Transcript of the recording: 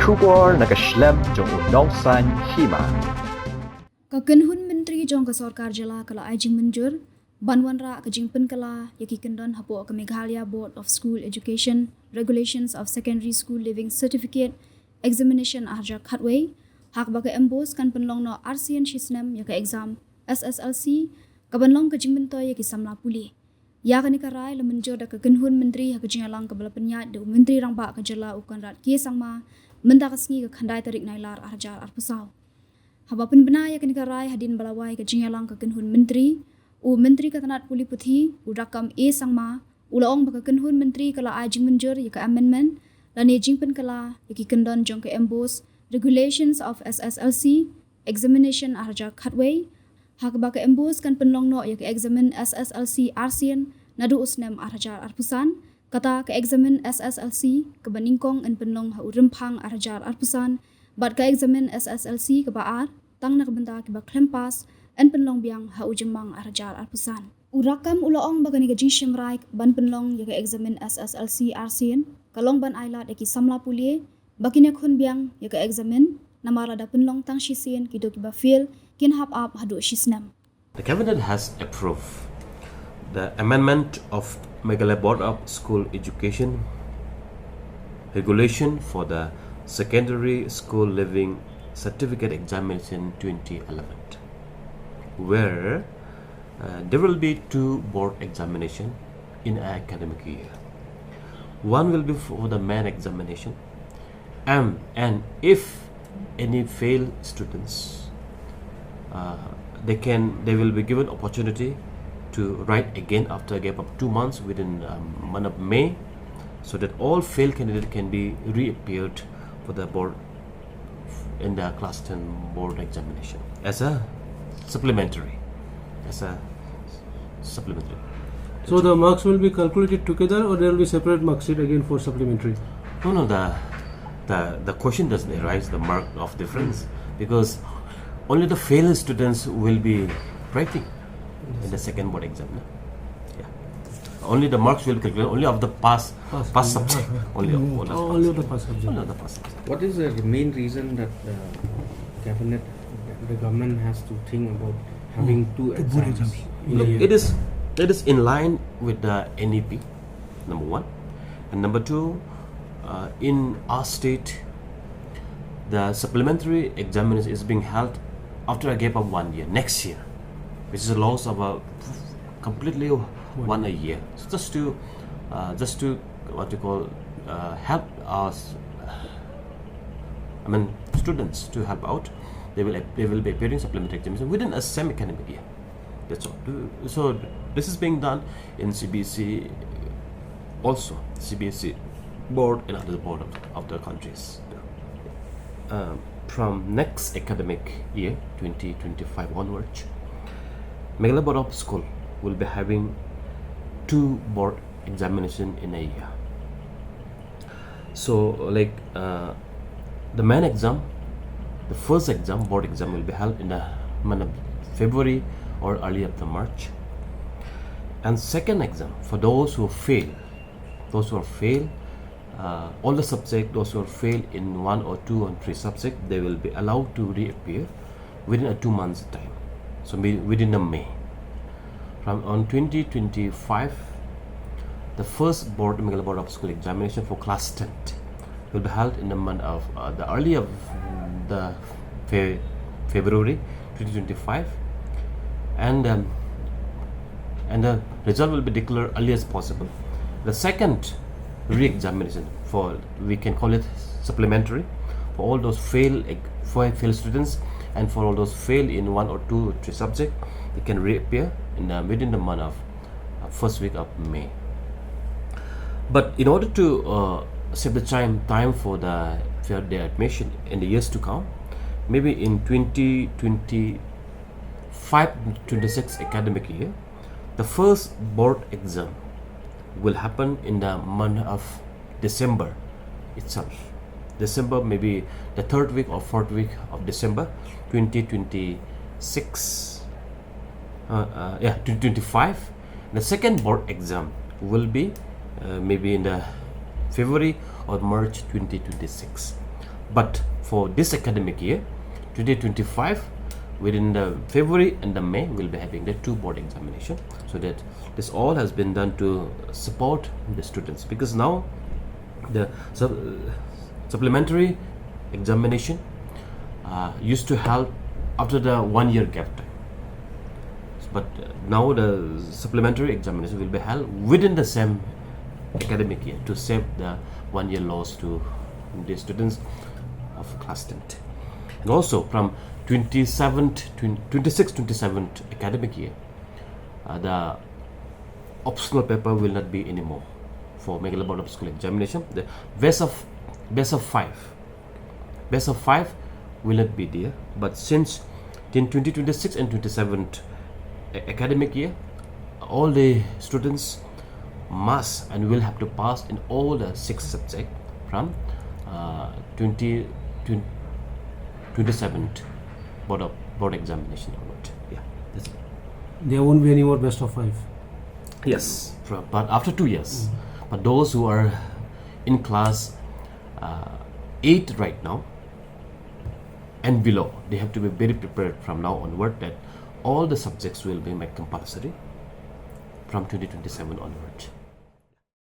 Shubor na Khlem jong unong san Hima. Kakenhun Menteri jong ka Sarkar Jala kala ajing menjur banwan ra ka jingpen kala yaki kendon hapo ka Meghalaya Board of School Education Regulations of Secondary School Living Certificate Examination arja khatway hak ba ka embos kan penlong no Sien Snem yaka exam SSLC ka banlong ka jingpen to yaki Samla puli ya ka nikarai la menjur da ka kenhun menteri ha ka jingalang ka bala penyat de menteri rang ba ka jala ukan rat ki sangma menda ka sngi ka khandai tarik nailar arja arpusau Habapun benaya kan karai hadin balawai ke jingalang ke kenhun menteri u menteri katanat puli puthi u rakam e sangma ulaong baka kenhun menteri kala ajing menjur ya ke amendment dan e jingpen kala ya ki kendon jong ke embos regulations of SSLC examination arja khatway hak baka embos kan penlong no ya ke examin SSLC Sien Naduh Snem arja arpusan kata ke examin SSLC ke baningkong en penlong ha urempang arja arpusan Bat ka eksamen SSLC ke baar, tang nak benda ke ba Khlem pas, en penlong biang ha ujemang arjar arpusan. Urakam ulaong baga ni gajing shimrai ban penlong ya ke eksamen SSLC Sien, kalong ban ailat eki Samla pulie, bakine khun biang ya ke eksamen, namara da penlong tang Sien kido ki ba fail, kin hap up hadu Snem. The Cabinet has approved the amendment of Meghalaya Board of School Education regulation for the Secondary School Living Certificate Examination 2011, where there will be two board examination in an academic year. One will be for the main examination, and if any fail students, they will be given opportunity to write again after a gap of 2 months within month of May, so that all failed candidates can be reappeared for the board in the class 10 board examination as a supplementary. So the marks will be calculated together, or there will be separate mark sheet again for supplementary? No, the question doesn't arise the mark of difference, because only the failed students will be writing in the second board exam. No? Only the marks will be calculated only of the pass subject. Only of the pass subject. What is the main reason that the government has to think about having two exams? Look, it is in line with the NEP, number one, and number two, in our state, the supplementary examination is being held after a gap of 1 year, next year, which is a loss of completely 1 a year. So just to what you call help us, students to help out. They will be appearing supplementary examination within a semi-academic year. That's all. So this is being done in CBSE, also CBSE board and other board of the countries. From next academic year 2025 onwards, Meghalaya Board of School will be having 2 board examination in a year. So like the main exam, the first exam, board exam, will be held in the month of February or early of the March, and second exam for those who fail all the subject, those who fail in 1 or 2 or 3 subjects, they will be allowed to reappear within a 2 months time, so within a May. From on 2025, the first Meghalaya Board of School examination for class 10 will be held in the month of the early of the February 2025, and the result will be declared early as possible. The second re-examination, for we can call it supplementary, for all those fail students and for all those fail in 1 or 2 or 3 subjects, they can reappear within the month of first week of May. But in order to save the time for their admission in the years to come, maybe in 2025-26 academic year, the first board exam will happen in the month of December itself. December, maybe the 3rd week or 4th week of December 2026. 2025. The second board exam will be maybe in the February or March 2026. But for this academic year, 2025, within the February and the May, we'll be having the 2 board examination. So that this all has been done to support the students, because now the supplementary examination used to help after the 1 year gap time. But now the supplementary examination will be held within the same academic year to save the 1 year loss to the students of class 10. And also from 26-27 academic year, the optional paper will not be anymore for Meghalaya Board of School examination. The best of 5 will not be there. But since in 2026 and 27 academic year, all the students must and will have to pass in all the 6 subjects from 27 board examination onward. Yeah, that's it. There won't be any more best of 5. Yes, but after 2 years. But those who are in class 8 right now and below, they have to be very prepared from now onward that all the subjects will be made compulsory from 2027 onward.